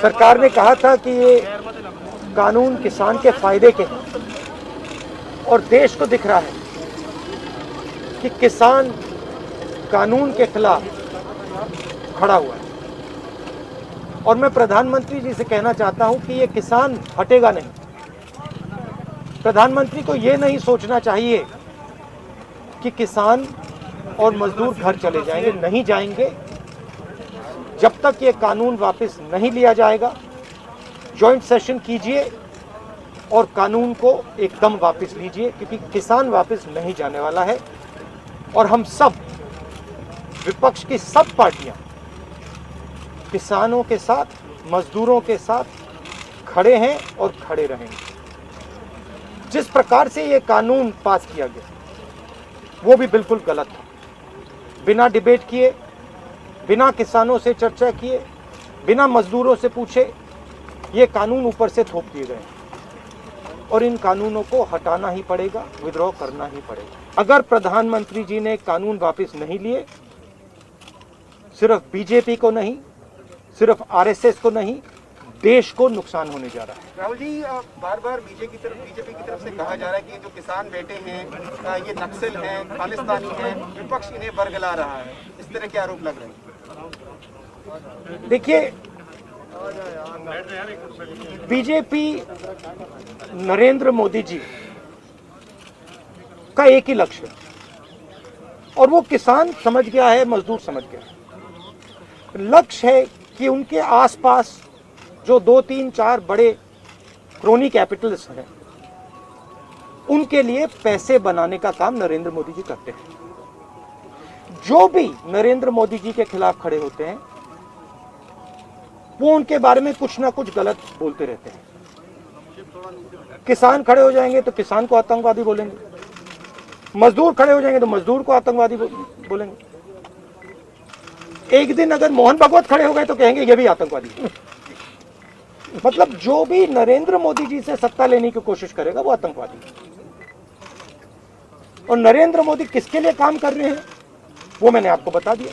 सरकार ने कहा था कि ये कानून किसान के फायदे के हैं और देश को दिख रहा है कि किसान कानून के खिलाफ खड़ा हुआ है। और मैं प्रधानमंत्री जी से कहना चाहता हूं कि ये किसान हटेगा नहीं। प्रधानमंत्री को ये नहीं सोचना चाहिए कि किसान और मजदूर घर चले जाएंगे, नहीं जाएंगे जब तक ये कानून वापस नहीं लिया जाएगा। जॉइंट सेशन कीजिए और कानून को एकदम वापस लीजिए, क्योंकि किसान वापस नहीं जाने वाला है। और हम सब, विपक्ष की सब पार्टियां किसानों के साथ, मजदूरों के साथ खड़े हैं और खड़े रहेंगे। जिस प्रकार से ये कानून पास किया गया वो भी बिल्कुल गलत था। बिना डिबेट किए, बिना किसानों से चर्चा किए, बिना मजदूरों से पूछे ये कानून ऊपर से थोप दिए गए और इन कानूनों को हटाना ही पड़ेगा, विड्रॉ करना ही पड़ेगा। अगर प्रधानमंत्री जी ने कानून वापस नहीं लिए, सिर्फ बीजेपी को नहीं, सिर्फ आरएसएस को नहीं, देश को नुकसान होने जा रहा है। राहुल जी, बार बार बीजेपी की तरफ से कहा जा रहा है कि जो किसान बैठे हैं ये नक्सल हैं, खालिस्तानी हैं, विपक्ष इन्हें बरगला रहा है, इस तरह के आरोप लग रहे हैं। देखिए, बीजेपी नरेंद्र मोदी जी का एक ही लक्ष्य है और वो किसान समझ गया है, मजदूर समझ गया है। लक्ष्य है कि उनके आसपास जो 2, 3, 4 बड़े क्रोनी कैपिटल्स हैं, उनके लिए पैसे बनाने का काम नरेंद्र मोदी जी करते हैं। जो भी नरेंद्र मोदी जी के खिलाफ खड़े होते हैं वो उनके बारे में कुछ ना कुछ गलत बोलते रहते हैं। किसान खड़े हो जाएंगे तो किसान को आतंकवादी बोलेंगे, मजदूर खड़े हो जाएंगे तो मजदूर को आतंकवादी बोलेंगे। एक दिन अगर मोहन भागवत खड़े हो गए तो कहेंगे ये भी आतंकवादी है। मतलब जो भी नरेंद्र मोदी जी से सत्ता लेने की कोशिश करेगा वो आतंकवादी है। और नरेंद्र मोदी किसके लिए काम कर रहे हैं वो मैंने आपको बता दिया।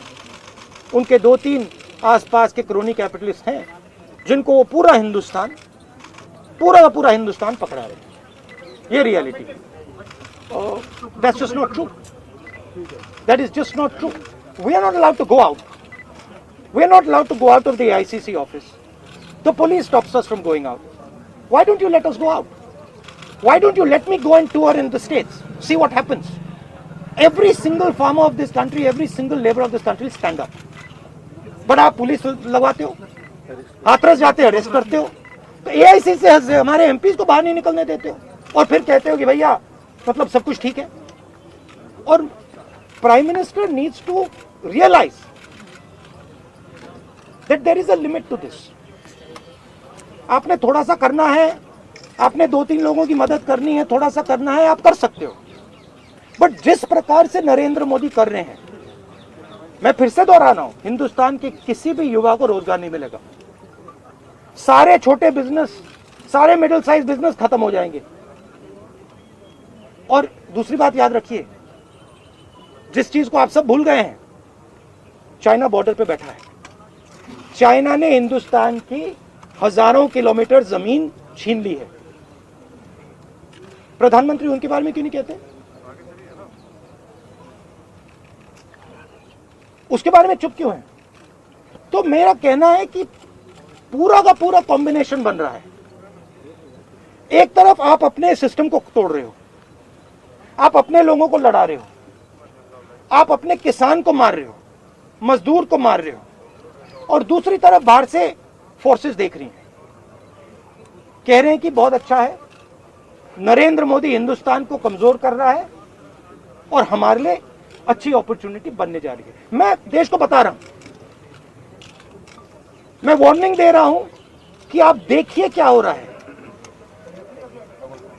उनके 2-3 आसपास के क्रोनी कैपिटलिस्ट हैं जिनको वो पूरा का पूरा हिंदुस्तान पकड़ा रहे हैं। ये रियलिटी है। That's just not true. That is just not true. We are not allowed to go out. We are not allowed to go out of the ICC office. The police stops us from going out. Why don't you let us go out? Why don't you let me go and tour in the states? See what happens. Every single farmer of this country, every single labor of this country will stand up. But आप police लगवाते हो, हाथरस जाते हो, arrest करते हो, तो AIC से हमारे एमपीज को बाहर नहीं निकलने देते हो और फिर कहते हो कि भैया मतलब सब कुछ ठीक है। और prime minister needs to realise that there is a limit to this. आपने थोड़ा सा करना है, आपने 2-3 लोगों की मदद करनी है, थोड़ा सा करना है, आप कर सकते हो। बट जिस प्रकार से नरेंद्र मोदी कर रहे हैं, मैं फिर से दोहरा रहा हूं, हिंदुस्तान के किसी भी युवा को रोजगार नहीं मिलेगा। सारे छोटे बिजनेस, सारे मिडिल साइज बिजनेस खत्म हो जाएंगे। और दूसरी बात याद रखिए, जिस चीज को आप सब भूल गए हैं, चाइना बॉर्डर पे बैठा है। चाइना ने हिंदुस्तान की हजारों किलोमीटर जमीन छीन ली है। प्रधानमंत्री उनके बारे में क्यों नहीं कहते? उसके बारे में चुप क्यों है? तो मेरा कहना है कि पूरा का पूरा कॉम्बिनेशन बन रहा है। एक तरफ आप अपने सिस्टम को तोड़ रहे हो, आप अपने लोगों को लड़ा रहे हो, आप अपने किसान को मार रहे हो, मजदूर को मार रहे हो, और दूसरी तरफ बाहर से फोर्सेस देख रही हैं, कह रहे हैं कि बहुत अच्छा है, नरेंद्र मोदी हिंदुस्तान को कमजोर कर रहा है और हमारे लिए अच्छी अपॉर्चुनिटी बनने जा रही है। मैं देश को बता रहा हूं, मैं वार्निंग दे रहा हूं कि आप देखिए क्या हो रहा है।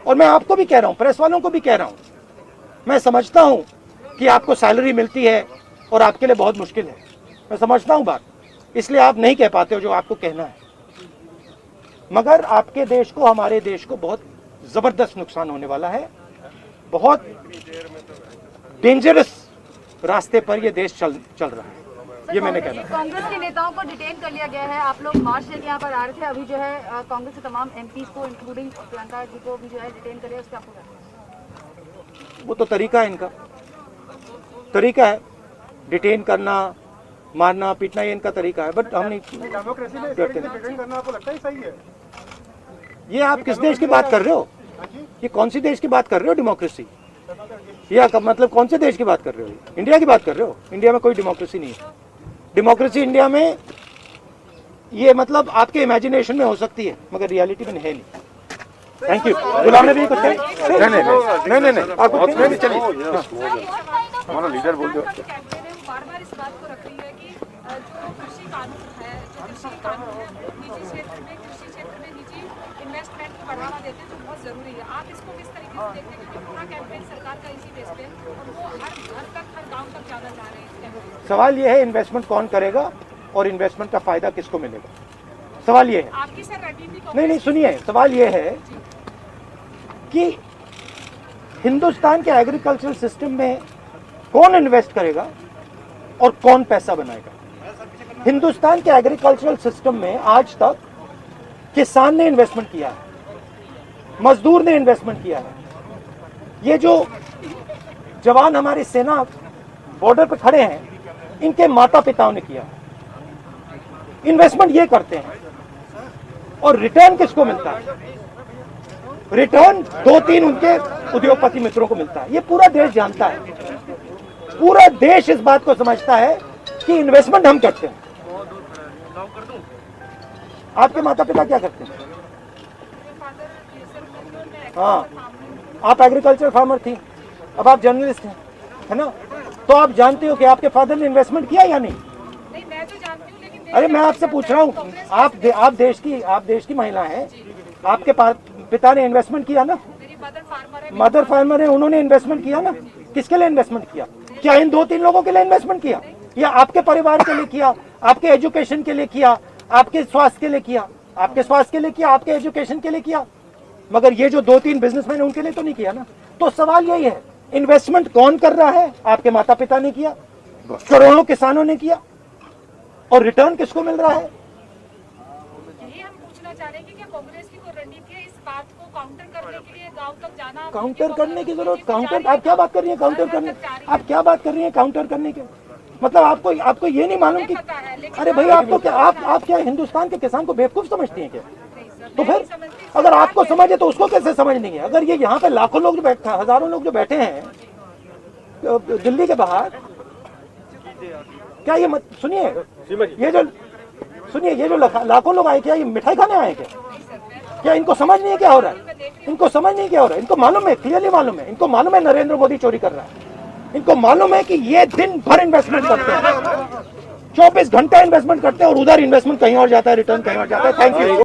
और मैं आपको भी कह रहा हूं, प्रेस वालों को भी कह रहा हूं, मैं समझता हूं कि आपको सैलरी मिलती है और आपके लिए बहुत मुश्किल है, मैं समझता हूं बात, इसलिए आप नहीं कह पाते हो जो आपको कहना है। मगर आपके देश को, हमारे देश को बहुत जबरदस्त नुकसान होने वाला है। बहुत डेंजरस रास्ते पर यह देश चल रहा है। ये मैंने कहना है। कांग्रेस के नेताओं को डिटेन कर लिया गया है। आप लोग मार्च लेके यहाँ पर आ रहे थे, अभी जो है कांग्रेस के तमाम एमपीज को इंक्लूडिंग प्रियंका जी को भी जो है डिटेन कर लिया, उसका आपको क्या कहना है? वो तो तरीका है इनका, तरीका है डिटेन करना, मारना पीटना, ये इनका तरीका है। बट हम नहीं डेमोक्रेसी में डिटेन करना आपको लगता है सही है? ये आप किस देश की बात कर रहे हो? ये कौन सी देश की बात कर रहे हो? डेमोक्रेसी या मतलब कौन से देश की बात कर रहे हो? इंडिया की बात कर रहे हो? इंडिया में कोई डेमोक्रेसी नहीं है। डेमोक्रेसी इंडिया में ये मतलब आपके इमेजिनेशन में हो सकती है, मगर रियलिटी में है नहीं। Thank you. गुलाम नबी कुछ कहें? नहीं आप कुछ नहीं, चलिए। हमारा लीडर बोल दो। बार-बार इस बात को रख रही है कि जो कृषि कानून है, जो कृषि कानून है, वो निजी क्षेत्र में, कृषि क्षेत्र में निजी इन्वेस्टमेंट को बढ़ावा देते हैं, जो बहुत जरूरी है। आप इसको किस तरीके से देखते हैं, क्योंकि पूरा कैंपेन सरकार का इसी बेस पे है और वो हर घर तक, हर गाँव तक जाना चाह रहे हैं इस कैंपेन। सवाल ये है इन्वेस्टमेंट कौन करेगा और इन्वेस्टमेंट का फायदा किसको मिलेगा? सवाल ये है। आपकी सर रणनीति नहीं सुनिए, सवाल ये है कि हिंदुस्तान के एग्रीकल्चरल सिस्टम में कौन इन्वेस्ट करेगा और कौन पैसा बनाएगा? हिंदुस्तान के एग्रीकल्चरल सिस्टम में आज तक किसान ने इन्वेस्टमेंट किया है, मजदूर ने इन्वेस्टमेंट किया है। ये जो जवान हमारी सेना बॉर्डर पर खड़े हैं, इनके माता पिताओं ने किया है। इन्वेस्टमेंट ये करते हैं और रिटर्न किसको मिलता है? रिटर्न 2-3 उनके उद्योगपति मित्रों को मिलता है। ये पूरा देश जानता है, पूरा देश इस बात को समझता है कि इन्वेस्टमेंट हम करते हैं। आपके माता पिता क्या करते हैं? हाँ, आप एग्रीकल्चर फार्मर थी, अब आप जर्नलिस्ट हैं, है ना? तो आप जानते हो कि आपके फादर ने इन्वेस्टमेंट किया या नहीं? नहीं, मैं तो जानती हूँ, लेकिन अरे मैं आपसे पूछ रहा हूँ, आप देश की महिला हैं, आपके पिता ने इन्वेस्टमेंट किया ना? मेरी मदर फार्मर है। मदर फार्मर है, उन्होंने इन्वेस्टमेंट किया ना? किसके लिए इन्वेस्टमेंट किया? क्या इन 2-3 लोगों के लिए इन्वेस्टमेंट किया, या आपके परिवार के लिए किया, आपके एजुकेशन के लिए किया, आपके स्वास्थ्य के लिए किया, आपके स्वास्थ्य के लिए किया, आपके एजुकेशन के लिए किया? मगर ये जो 2-3 बिजनेसमैन है उनके लिए तो नहीं किया ना। तो सवाल यही है, इन्वेस्टमेंट कौन कर रहा है? आपके माता पिता ने किया, करोड़ों किसानों ने किया, और रिटर्न किसको मिल रहा है? यही हम पूछना चाह रहे हैं कि क्या कांग्रेस की कोई रणनीति है इस बात को काउंटर करने के लिए, गांव तक जाना? काउंटर करने की जरूरत, काउंटर आप क्या बात कर रही है? काउंटर करने, आप क्या बात कर रही है काउंटर करने के? मतलब आपको ये नहीं मालूम कि अरे भाई आपको क्या, आप क्या हिंदुस्तान के किसान को बेवकूफ समझती हैं क्या? तो फिर अगर आपको समझे तो उसको कैसे समझ नहीं है? अगर ये यहाँ पे लाखों लोग जो बैठे, हजारों लोग जो बैठे हैं दिल्ली के बाहर, क्या ये सुनिए, ये जो लाखों लोग आए, क्या ये मिठाई खाने आए क्या इनको समझ नहीं है क्या हो रहा है? इनको समझ नहीं क्या हो रहा है? इनको मालूम है, क्लियरली मालूम है, इनको मालूम है नरेंद्र मोदी चोरी कर रहा है, इनको मालूम है कि ये दिन भर इन्वेस्टमेंट करते हैं, 24 घंटा इन्वेस्टमेंट करते हैं और उधर इन्वेस्टमेंट कहीं और जाता है, रिटर्न कहीं और जाता है। Thank you.